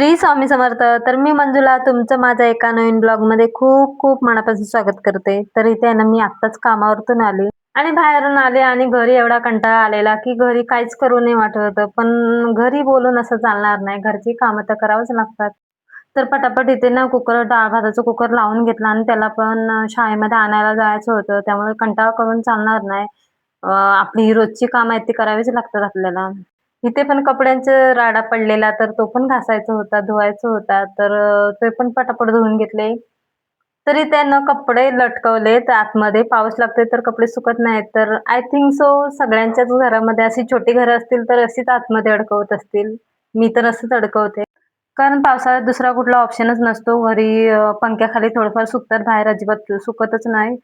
श्री स्वामी समर्थ. तर मी मंजुला तुमचं माझ्या एका नवीन ब्लॉगमध्ये खूप खूप मनापासून स्वागत करते. तर इथे आहे ना, मी आत्ताच कामावरतून आली आणि बाहेरून आले आणि घरी एवढा कंटाळा आलेला, की घरी काहीच करू नाही वाटत होतं. पण घरी बोलून असं चालणार नाही. घरची कामं तर करावंच लागतात. तर पटापट इथे ना डाळ भाताचा कुकर लावून घेतला आणि त्याला पण शाळेमध्ये आणायला जायचं होतं. त्यामुळे कंटाळा करून चालणार नाही. आपली ही रोजची कामं आहेत ती करावीच लागतात आपल्याला. इथे पण कपड्यांचा राडा पडलेला, तर तो पण घासायचा होता, धुवायचा होता. तर ते पण पटापट धुवून घेतले. तरी त्यानं कपडे लटकवलेत आतमध्ये. पाऊस लागतोय तर कपडे सुकत नाहीत. तर आय थिंक सो सगळ्यांच्याच घरामध्ये अशी छोटी घरं असतील तर अशीच आतमध्ये अडकवत असतील. मी तर असंच अडकवते. कारण पावसाळ्यात दुसरा कुठला ऑप्शनच नसतो. घरी पंख्याखाली थोडंफार सुकतात, बाहेर अजिबात सुकतच नाही.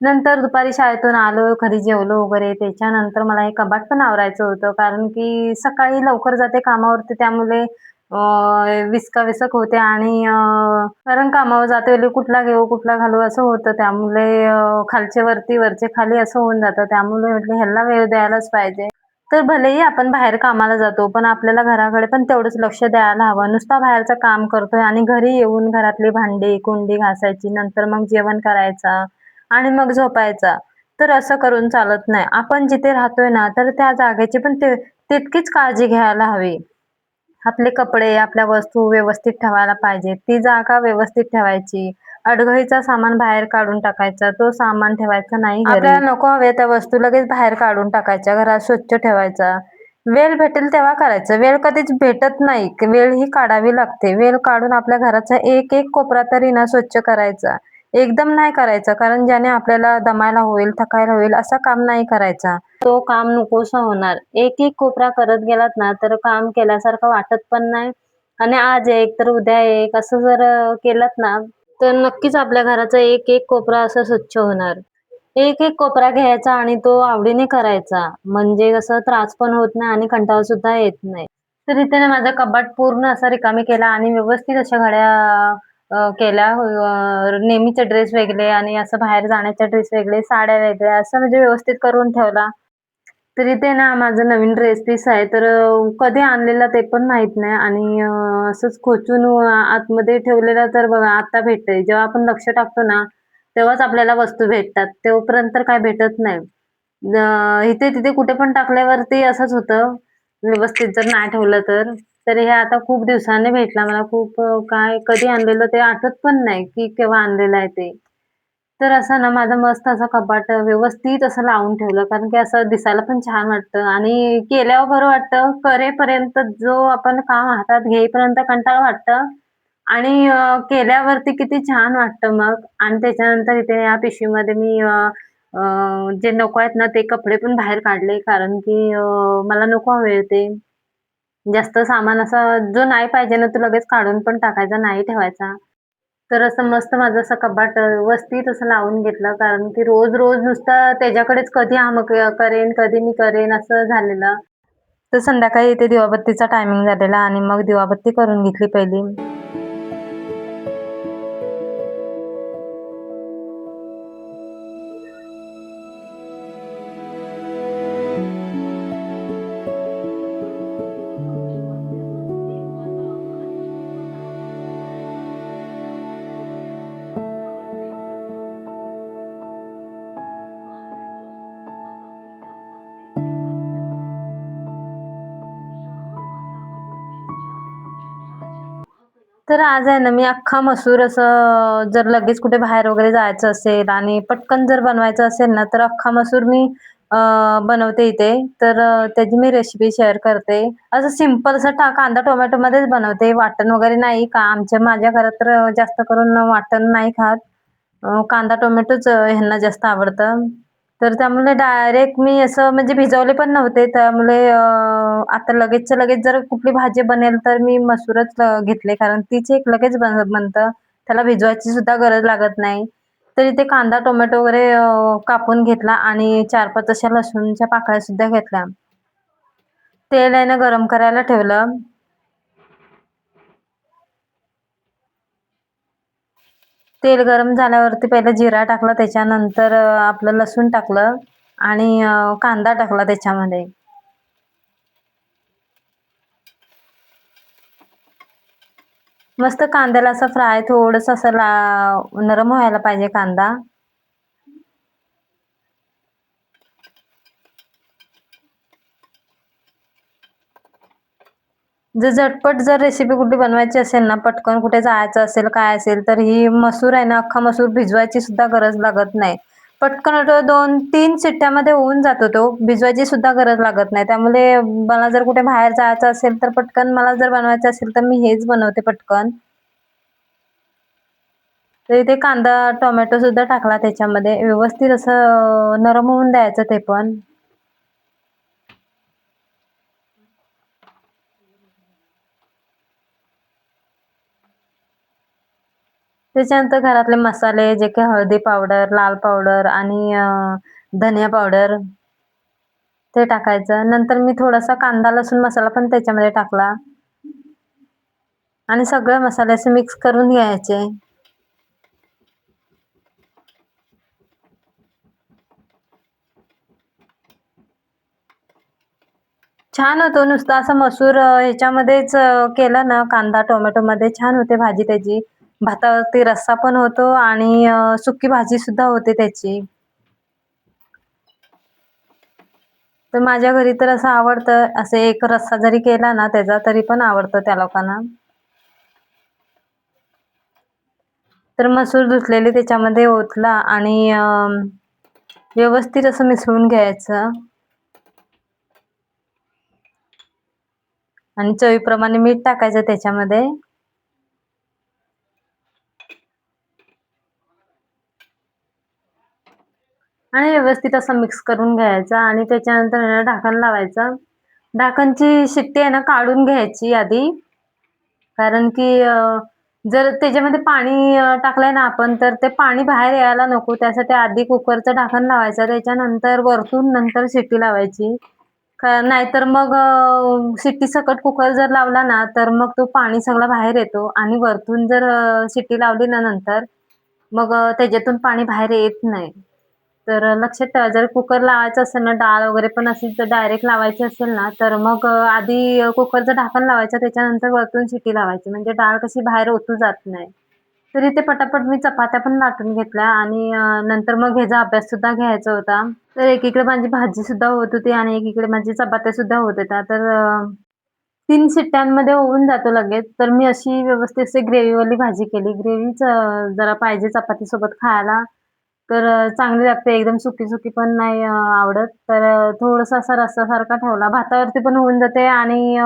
नंतर दुपारी शाळेतून आलो, घरी जेवलो वगैरे. त्याच्यानंतर मला हे कपाट पण आवरायचं होतं, कारण की सकाळी लवकर जाते कामावरती त्यामुळे विस्काविसक होते आणि कारण कामावर जाते वेळी कुठला घेऊ, कुठला घालू असं होतं. त्यामुळे खालचे वरती, वरचे खाली असं होऊन जातं. त्यामुळे म्हटलं ह्याला वेळ द्यायलाच पाहिजे. तर भलेही आपण बाहेर कामाला जातो, पण आपल्याला घराकडे पण तेवढंच लक्ष द्यायला हवं. नुसता बाहेरचं काम करतोय आणि घरी येऊन घरातली भांडी, कुंडी घासायची, नंतर मग जेवण करायचं आणि मग झोपायचा. तर असं करून चालत नाही. आपण जिथे राहतोय ना, तर त्या जागेची पण तितकीच काळजी घ्यायला हवी. आपले कपडे, आपल्या वस्तू व्यवस्थित ठेवायला पाहिजे. ती जागा व्यवस्थित ठेवायची. अडगळीचा सामान बाहेर काढून टाकायचा. तो सामान ठेवायचा नाही घरी. आपल्याला नको हव्या त्या वस्तू लगेच बाहेर काढून टाकायच्या. घरात स्वच्छ ठेवायचा. वेळ भेटेल तेव्हा करायचं. वेळ कधीच भेटत नाही. वेळ ही काढावी लागते. वेळ काढून आपल्या घराचा एक-एक कोपरा तरी ना स्वच्छ करायचा. एकदम नाही करायचा, कारण ज्याने आपल्याला दमायला होईल, थकायला होईल असं काम नाही करायचा. तो काम नकोसा होणार. एक-एक कोपरा करत गेलात ना, तर काम केल्यासारखं वाटत पण नाही आणि आज एक तर उद्या एक असं जर केलत ना, तर नक्कीच आपल्या घराचा एक-एक कोपरा असा स्वच्छ होणार. एक-एक कोपरा घ्यायचा आणि तो आवडीने करायचा. म्हणजे कसं त्रास पण होत नाही आणि कंटाळा सुद्धा येत नाही. तर इथे ना माझा कपाट पूर्ण असा रिकामी केला आणि व्यवस्थित अशा घड्या केल्या. नेहमीचे ड्रेस वेगळे आणि असं बाहेर जाण्याचे ड्रेस वेगळे, साड्या वेगळ्या असं म्हणजे व्यवस्थित करून ठेवला. तर इथे ना माझं नवीन ड्रेस पीस आहे. तर कधी आणलेला ते पण माहीत नाही आणि असंच खोचून आतमध्ये ठेवलेला तर बघा आता भेटतंय. जेव्हा आपण लक्ष टाकतो ना, तेव्हाच आपल्याला वस्तू भेटतात. तोपर्यंत तर काय भेटत नाही. इथे-तिथे कुठे पण टाकल्यावरती असंच होतं. व्यवस्थित जर नाही ठेवलं तर. तर हे आता खूप दिवसांनी भेटला मला. खूप काय कधी आणलेलं ते आठवत पण नाही, की केव्हा आणलेलं आहे ते. तर असं ना माझं मस्त असं कपाट व्यवस्थित असं लावून ठेवलं, कारण की असं दिसायला पण छान वाटतं आणि केल्यावर बरं वाटतं. करेपर्यंत जो आपण काम हातात घेईपर्यंत कंटाळा वाटतं आणि केल्यावरती किती छान वाटतं मग. आणि त्याच्यानंतर इथे या पिशवीमध्ये मी अ, जे नको आहेत ना ते कपडे पण बाहेर काढले, कारण की मला नको हवे ते. जास्त सामान असं जो नाही पाहिजे ना, तो लगेच काढून पण टाकायचा, नाही ठेवायचा. तर असं मस्त माझं असं कपाट व्यवस्थित असं लावून घेतलं, कारण की रोज-रोज नुसतं त्याच्याकडेच कधी हा मग करेन, कधी मी करेन असं झालेलं. तर संध्याकाळी इथे दिवाबत्तीचा टायमिंग झालेला आणि मग दिवाबत्ती करून घेतली पहिली. तर आज आहे ना, मी अख्खा मसूर असं जर लगेच कुठे बाहेर वगैरे जायचं असेल आणि पटकन जर बनवायचं असेल ना, तर अख्खा मसूर मी बनवते इथे. तर त्याची मी रेसिपी शेअर करते. असं सिंपल असं कांदा टोमॅटोमध्येच बनवते. वाटण वगैरे नाही का माझ्या घरात तर जास्त करून वाटण नाही खात. कांदा टोमॅटोच ह्यांना जास्त आवडतं. तर त्यामुळे डायरेक्ट मी असं म्हणजे भिजवले पण नव्हते. त्यामुळे आता लगेचच्या लगेच जर कुठली भाजी बनेल तर मी मसूरच घेतले, कारण तीच एक लगेच बनतं. त्याला भिजवायची सुद्धा गरज लागत नाही. तर इथे कांदा, टोमॅटो वगैरे कापून घेतला आणि 4-5 अशा लसूणच्या पाकळ्या सुद्धा घेतल्या. तेल आहे ना गरम करायला ठेवलं. तेल गरम झाल्यावरती पहिलं जिरा टाकला, त्याच्यानंतर आपलं लसूण टाकलं आणि कांदा टाकला त्याच्यामध्ये. मस्त कांद्याला असं फ्राय थोडंसं असं नरम व्हायला पाहिजे कांदा. जर झटपट जर रेसिपी कुठली बनवायची असेल ना, पटकन कुठे जायचं असेल, काय असेल, तर ही मसूर आहे ना, अख्खा मसूर भिजवायची सुद्धा गरज लागत नाही. पटकन 2-3 शिट्ट्यामध्ये होऊन जातो तो. भिजवायची सुद्धा गरज लागत नाही. त्यामुळे मला जर कुठे बाहेर जायचं असेल, तर पटकन मला जर बनवायचं असेल, तर मी हेच बनवते पटकन. तर इथे कांदा, टोमॅटो सुद्धा टाकला त्याच्यामध्ये. व्यवस्थित असं नरम होऊन द्यायचं ते पण. त्याच्यानंतर घरातले मसाले जे काही हळदी पावडर, लाल पावडर आणि धनिया पावडर ते टाकायचं. नंतर मी थोडासा कांदा लसूण मसाला पण त्याच्यामध्ये टाकला आणि सगळे मसाले असे मिक्स करून घ्यायचे. छान होतो नुसतं असं मसूर ह्याच्यामध्येच केलं ना, कांदा टोमॅटोमध्ये छान होते भाजी त्याची. भातावरती रस्सा पण होतो आणि सुकी भाजी सुद्धा होते त्याची. तर माझ्या घरी तर असं आवडतं, असं एक रस्सा जरी केला ना त्याचा, तरी पण आवडतं त्या लोकांना. तर मसूर धुतलेली त्याच्यामध्ये ओतला आणि व्यवस्थित असं मिसळून घ्यायचं आणि चवीप्रमाणे मीठ टाकायचं त्याच्यामध्ये. आणि व्यवस्थित असं मिक्स करून घ्यायचं आणि त्याच्यानंतर आहे ना ढाकण लावायचं. ढाकणची शिट्टी आहे ना काढून घ्यायची आधी. कारण की जर त्याच्यामध्ये पाणी टाकलंय ना आपण, तर ते पाणी बाहेर यायला नको. त्यासाठी आधी कुकरचं ढाकण लावायचं. त्याच्यानंतर वरतून नंतर शिट्टी लावायची. नाहीतर मग शिट्टी सकट कुकर जर लावला ना, तर मग तो पाणी सगळं बाहेर येतो आणि वरतून जर शिट्टी लावली ना नंतर, मग त्याच्यातून पाणी बाहेर येत नाही. तर लक्षात ठेवा, जर कुकर लावायचं असेल ना, डाळ वगैरे पण असेल तर डायरेक्ट लावायची असेल ना, तर मग आधी कुकरचं ढाकण लावायचं, त्याच्यानंतर वरतून शिट्टी लावायची. म्हणजे डाळ कशी बाहेर ओतू जात नाही. तर इथे पटापट मी चपात्या पण लाटून घेतल्या आणि नंतर मग ह्याचा अभ्यास सुद्धा घ्यायचा होता. तर एकीकडे माझी भाजी सुद्धा होत होती आणि एकीकडे माझी चपात्या सुद्धा होत होत्या. तर 3 शिट्ट्यांमध्ये होऊन जातो लगेच. तर मी अशी व्यवस्थित अशी ग्रेव्हीवाली भाजी केली. ग्रेव्हीच जरा पाहिजे चपातीसोबत खायला. तर चांगली लागते. एकदम सुकी-सुकी पण नाही आवडत. तर थोडंसं असा रस्सासारखा ठेवला. भातावरती पण होऊन जाते आणि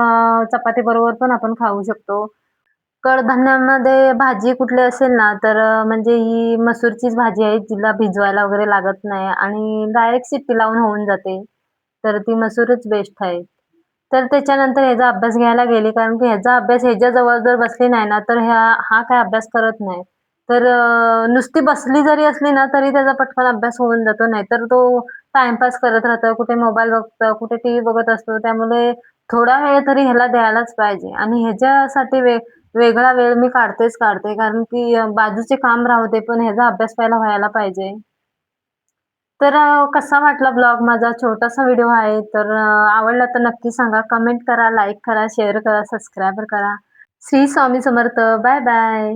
चपातीबरोबर पण आपण खाऊ शकतो. कडधान्यामध्ये भाजी कुठली असेल ना, तर म्हणजे ही मसूरचीच भाजी आहे, जिला भिजवायला वगैरे लागत नाही आणि डायरेक्ट शिट्टी लावून होऊन जाते. तर ती मसूरच बेस्ट आहे. तर त्याच्यानंतर ह्याचा अभ्यास घ्यायला गेली, कारण की ह्याचा अभ्यास ह्याच्याजवळ जर बसली नाही ना, तर हा काय अभ्यास करत नाही. तर नुसती बसली जरी असली ना, तरी त्याचा पटकन अभ्यास होऊन जातो. नाहीतर तो टाईमपास करत राहतो, कुठे मोबाईल बघतो, कुठे टीव्ही बघत असतो. त्यामुळे थोडा वेळ तरी ह्याला द्यायलाच पाहिजे आणि ह्याच्यासाठी वेगळा वेळ मी काढतेच काढते. कारण की बाजूचे काम राहू दे, पण ह्याचा अभ्यास पहिला व्हायला पाहिजे. तर कसा वाटला ब्लॉग माझा? छोटासा व्हिडिओ आहे. तर आवडला तर नक्की सांगा. कमेंट करा, लाईक करा, शेअर करा, सबस्क्राईब करा. श्री स्वामी समर्थ. Bye bye.